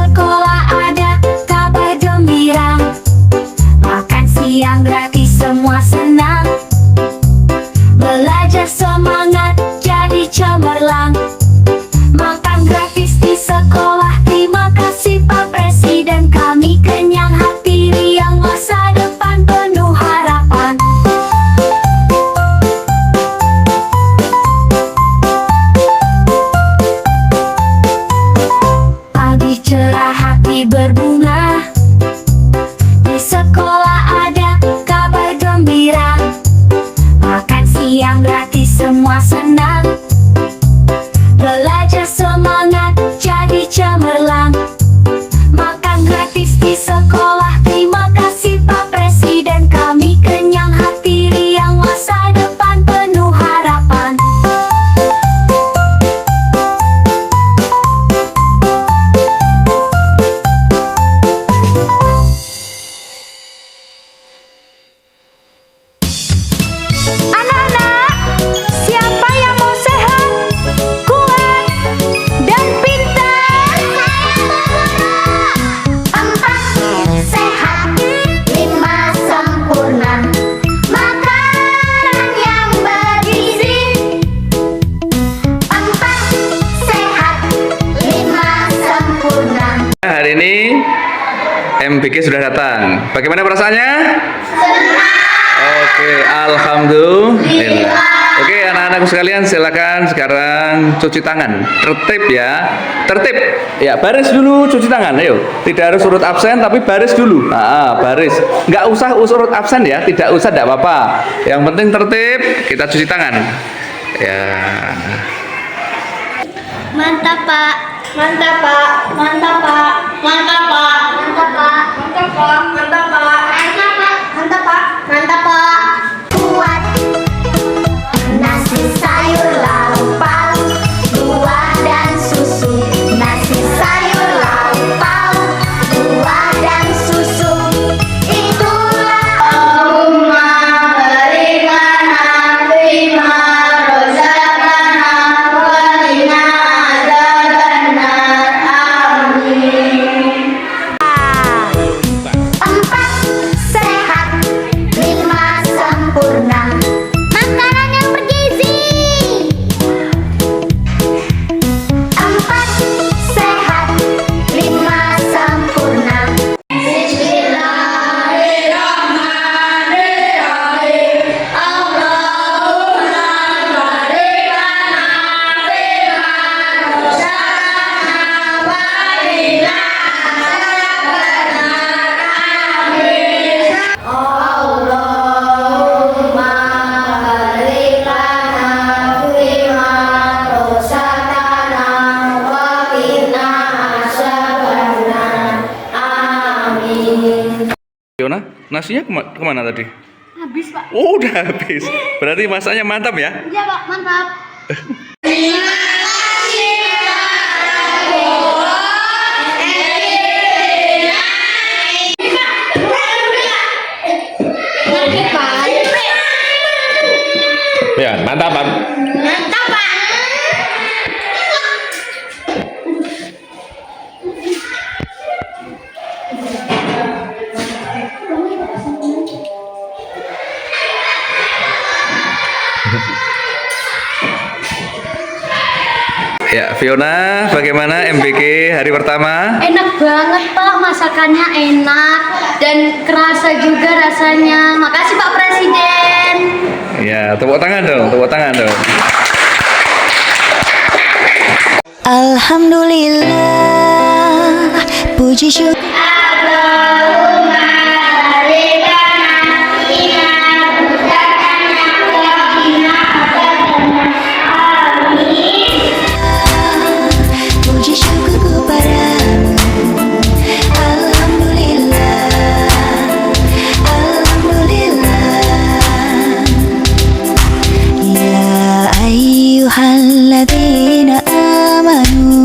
sekolah ada kabar gembira. Makan siang gratis semua senang. Belajar semangat jadi cemerlang. Makan gratis di sekolah, terima kasih Pak Presiden. Kami kenyang hati riang, masa depan penuh harapan. Pagi cerah hati berbunga. Di sekolah ada kabar gembira. Makan siang gratis semua senang. Belajar semangat jadi cemerlang. Makan gratis di sekolah, terima kasih Pak Presiden. Kami kenyang hati riang, masa depan penuh harapan. Anak-anak, siapa yang mau sehat, kuat, dan pintar? Empat sehat, lima sempurna. Makanan yang bergizi. Empat sehat, lima sempurna. Hari ini MBK sudah datang. Bagaimana perasaannya? Oke, alhamdulillah. Oke, anak-anakku sekalian, silakan sekarang cuci tangan. Tertib ya, tertib. Ya, baris dulu cuci tangan. Ayo, tidak harus urut absen, tapi baris dulu. Baris. Nggak usah urut absen ya, tidak usah, tidak apa-apa. Yang penting tertib. Kita cuci tangan. Ya. Mantap Pak, mantap Pak, mantap Pak, mantap Pak, mantap Pak, mantap Pak, mantap Pak, mantap Pak, mantap Pak, mantap Pak. Kuat, nasi sayur lauk pauk, buah dan susu. Nasi sayur lauk pauk, buah dan susu. Itulah Allahumma berikan hati rozakana wa qina adzabannar. Amin. Empat sehat, lima sempurna. Makanan yang bergizi. Empat sehat, lima sempurna. Bismillahirrahmanirrahim. Allahumma berikan hati rozakana wa qina adzabannar. Amin. Allahumma berikan hati rozakana wa qina adzabannar. Amin. Fiona, nasinya kemana tadi? Habis Pak. Oh, udah habis. Berarti masaknya mantap ya? Iya Pak, mantap. Ya, mantap, Pak. Mantap Pak. Ya, Fiona, bagaimana MBK hari pertama? Enak banget Pak, masakannya enak dan kerasa juga rasanya. Makasih Pak Presiden. Ya, tepuk tangan dong, tepuk tangan dong. Alhamdulillah, puji syukur. Allahumma berikan hati rozakana wa qina adzabannar. Amin. Puji syukur kepadamu. Alhamdulillah, Alhamdulillah. Ya ayyuhalladzina amanu.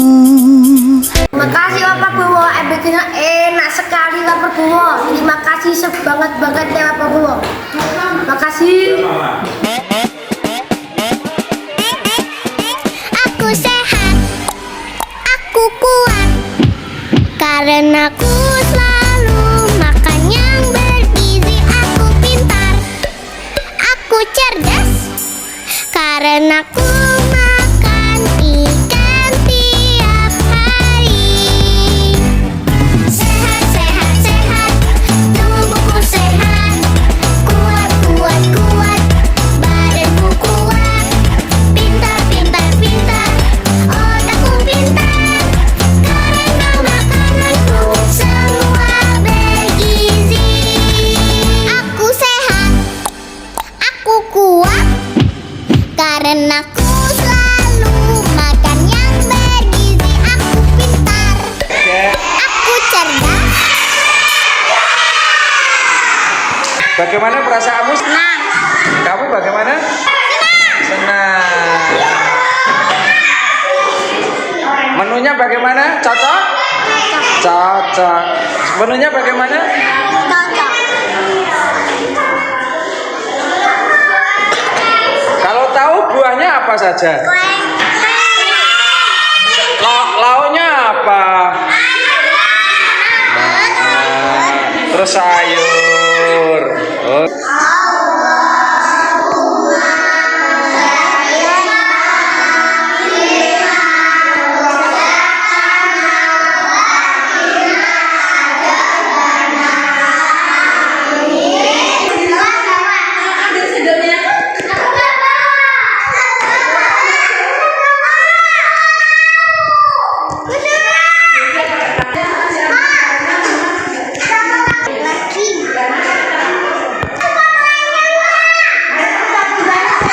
Makasih Bapak Bowo, MBK-nya enak sekali Bapak Bowo. Terima kasih sebanget-bangetnya Bapak Bowo. Makasih. Aku sehat, aku kuat. Karena ku selalu makan yang bergizi. Aku pintar, aku cerdas. Karena ku makan ikan tiap hari. Sehat, sehat, sehat, tubuhku sehat. Kuat, kuat, kuat, badanku kuat. Pintar, pintar, pintar, otakku pintar. Karena makananku semua bergizi. Aku sehat, aku kuat. Karena ku selalu makan yang bergizi. Aku pintar, aku cerdas. Bagaimana perasaanmu? Senang. Kamu bagaimana? Senang. Menunya bagaimana? Cocok? Cocok. Menunya bagaimana? Cocok. Kalau tahu buahnya apa saja? Lauknya apa? Terus sayur. Oh.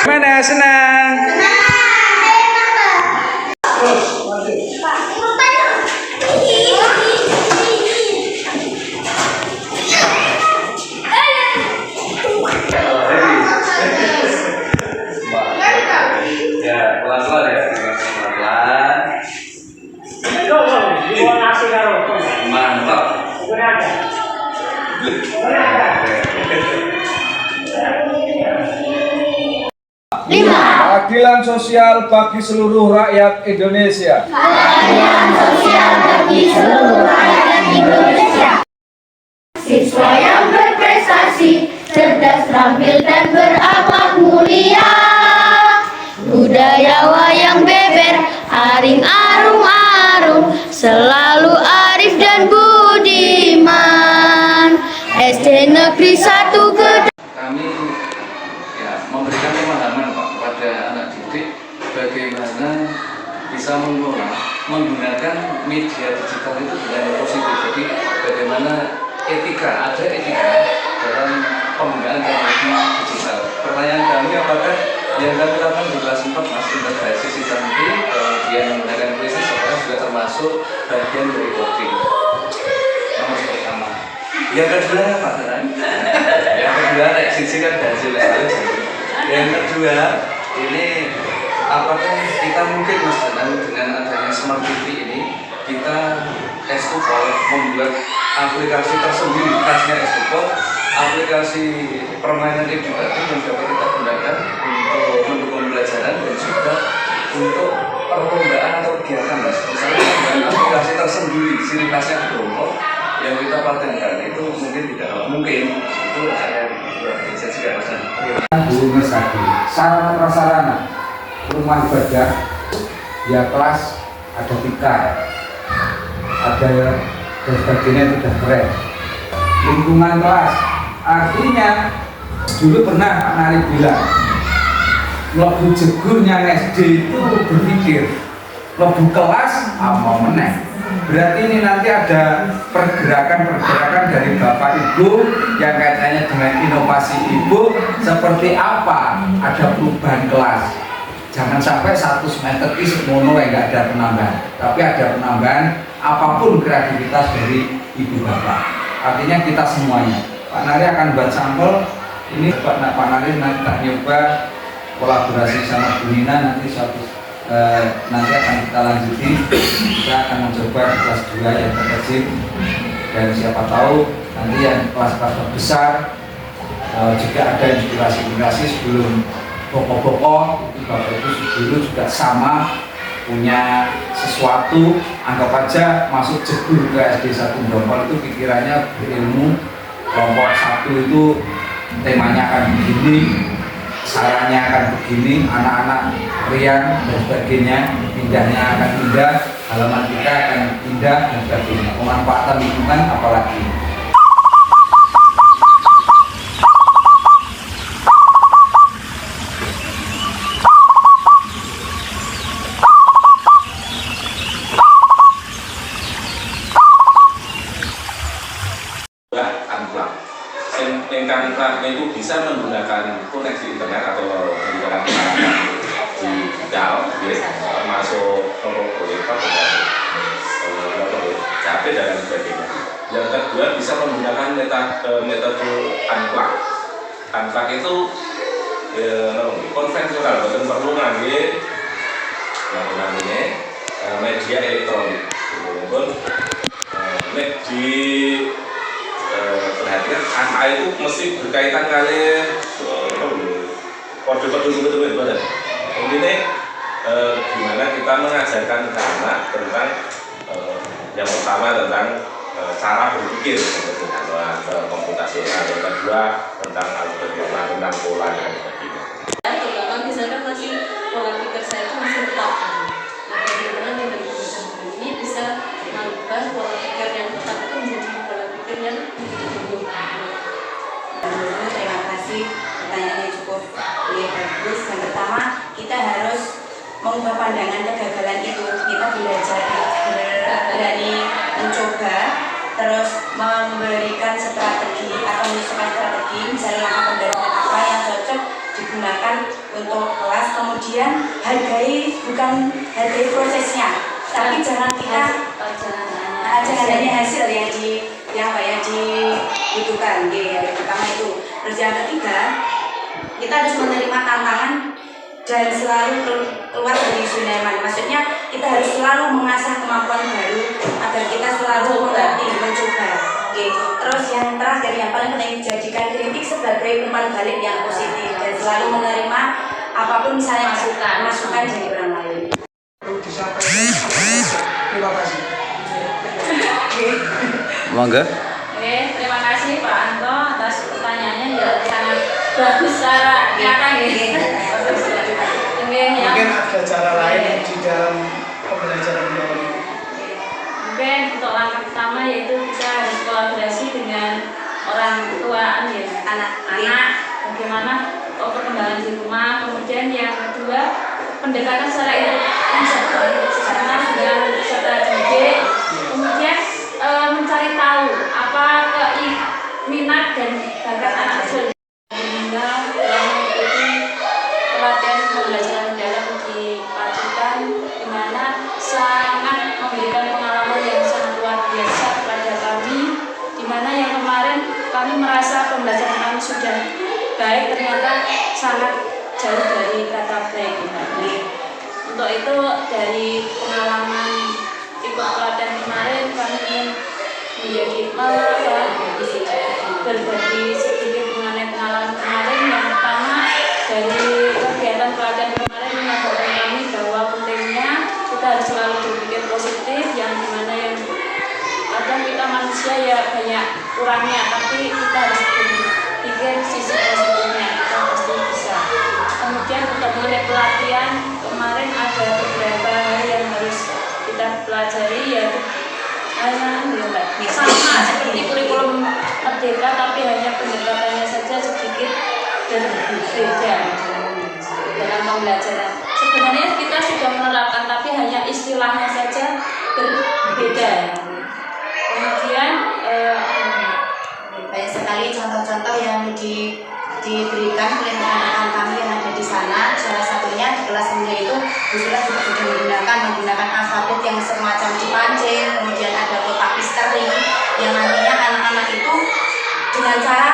Gimana? Senang? Ya, pelan-pelan ya. Pelan-pelan. Mantap. Keadilan sosial bagi seluruh rakyat Indonesia. Siswa yang berprestasi, cerdas, terampil, dan berakhlak mulia. Budayawan yang beber, aring arung-arung, selalu arif dan budiman. SD Negeri 1 Kedung. Kami ya memberikan pemahaman Pak kepada anak didik bagaimana bisa mengelola menggunakan media digital itu dengan yang positif. Jadi bagaimana etika, ada etika dalam penggunaan teknologi digital. Pertanyaan kami, apakah yang kami lakukan di kelas 4 Mas integrasi sistem kemudian menggunakan krisis sekarang juga termasuk bagian dari coding. Nomor pertama. Yang kedua apa? Yang kedua sisi kan hasil sekali. Yang kedua ini apakah kita mungkin Mas dengan adanya smart TV ini kita Estupol membuat aplikasi tersendiri khasnya Estupol, aplikasi permainan edukatif yang dapat kita gunakan untuk mendukung pembelajaran dan juga untuk perlombaan atau kegiatan Mas. Misalnya dengan aplikasi tersendiri ciri khasnya Bromo yang kita patenkan itu mungkin tidak mungkin itu saya juga Mas. Guru tadi, sarana prasarana rumah ibadah, ya kelas ada tikar, ada dan sebagainya itu sudah keren. Lingkungan kelas, artinya dulu pernah Pak Nari bilang, lebu jegurnya SD itu berpikir, lebu kelas mau meneng. Berarti ini nanti ada pergerakan-pergerakan dari Bapak Ibu yang kaitannya dengan inovasi Ibu seperti apa, ada perubahan kelas. Jangan sampai 100 meter itu semono yang nggak ada penambahan, tapi ada penambahan apapun kreativitas dari Ibu Bapak. Artinya kita semuanya. Pak Nari akan buat sampel ini, Pak Nari nanti tak nyoba kolaborasi sama Bu Nina nanti nanti akan kita lanjuti. Kita akan mencoba di kelas 2 yang terkecil dan siapa tahu nanti yang kelas-kelas besar juga ada inspirasi sebelum pokok-pokok itu Bapak Ibu dulu juga sama punya sesuatu, anggap aja masuk jegur ke SD 1 Ndompol itu pikirannya berilmu, kelompok 1 itu temanya akan begini, sarannya akan begini, anak-anak riang dan sebagainya, pindahnya akan pindah, halaman kita akan pindah dan sebagainya. Pemanfaatan lingkungan apalagi. Yang itu bisa menggunakan koneksi internet atau menggunakan peralatan digital, termasuk proyektor dan HP dan sebagainya. Yang kedua bisa menggunakan metode unplug. Unplug itu konvensional, bukan perlu ngangge media elektronik. Kemudian di perhatikan angka itu mesti berkaitan kali kode-kode itu badan. Ini gimana kita mengajarkan ke anak tentang yang pertama tentang cara berpikir komputasional, yang kedua tentang algoritma, tentang pola dan sebagainya. Terutama di sana masih pola pikir saya itu masih tetap. Nah, bagaimana dengan ini bisa mengubah pola pikir yang tetap itu menjadi pola pikir yang Terima kasih, pertanyaannya cukup bagus. Yang pertama, kita harus mengubah pandangan kegagalan itu. Kita belajar berani mencoba, terus memberikan strategi atau menyusun strategi, misalnya langkah pembelajaran apa yang cocok digunakan untuk kelas. Kemudian bukan hargai prosesnya, tapi jangan kita jangan hanya hasil yang dibutuhkan. Yang pertama itu. Terus yang ketiga, kita harus menerima tantangan dan selalu keluar dari zona nyaman. Maksudnya kita harus selalu mengasah kemampuan baru agar kita selalu mengerti, mencoba. Terus yang terakhir yang paling penting, jadikan kritik sebagai umpan balik yang positif dan selalu menerima apapun misalnya masukan dari orang lain. Terima kasih. Mangga. Oke, terima kasih Pak Anto atas pertanyaannya yang sangat bagus secara nyata ya. Mungkin ada cara lain di dalam pembelajaran mendalam. Mungkin untuk langkah pertama yaitu kita harus kolaborasi dengan orang tua anak bagaimana perkembangan di rumah. Kemudian yang kedua, pendekatan secara dengan peserta didik. Kemudian mencari tahu apa minat dan bakat anak tersebut, sehingga mengikuti pelatihan pembelajaran mendalam di Pacitan, di mana sangat memberikan pengalaman yang sangat luar biasa kepada kami, di mana yang kemarin kami merasa pembelajaran kami sudah baik, ternyata sangat jauh dari kata baik. Untuk itu dari pengalaman ikut pelatihan kemarin kami ingin menjadi berbagi sedikit mengenai pengalaman kemarin. Yang pertama, dari kegiatan pelatihan kemarin mengajarkan kami bahwa pentingnya kita harus selalu berpikir positif, yang dimana yang kadang kita manusia ya banyak kurangnya, tapi kita harus berpikir sisi positifnya, kita pasti bisa. Kemudian untuk mengenai pelatihan kemarin ada beberapa hal yang harus kita pelajari, yaitu sama seperti kurikulum merdeka, tapi hanya pendekatannya saja sedikit berbeda dalam pembelajaran. Sebenarnya kita sudah menerapkan, tapi hanya istilahnya saja berbeda. Kemudian banyak sekali contoh-contoh yang diberikan oleh rekan-rekan kami yang ada di sana. Salah satunya di kelas sebelumnya itu Bu Sula juga sudah menggunakan alfabet yang semacam dipancing, kemudian ada kotak misteri yang nantinya anak-anak itu dengan cara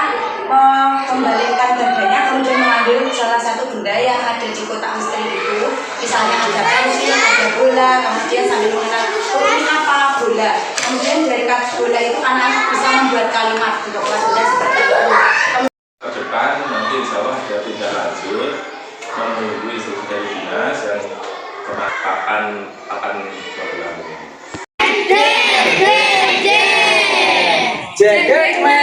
membalikkan gaganya, kemudian mengambil salah satu benda yang ada di kotak misteri itu, misalnya ada pensil, ada bola, kemudian sambil mengenal ini apa bola, kemudian dari bola itu anak-anak bisa membuat kalimat untuk kelas belajar seperti itu. Ke depan nanti insya Allah ada tindak lanjut menunggu instruksi dari dinas yang kapan program ini. Jacket Man.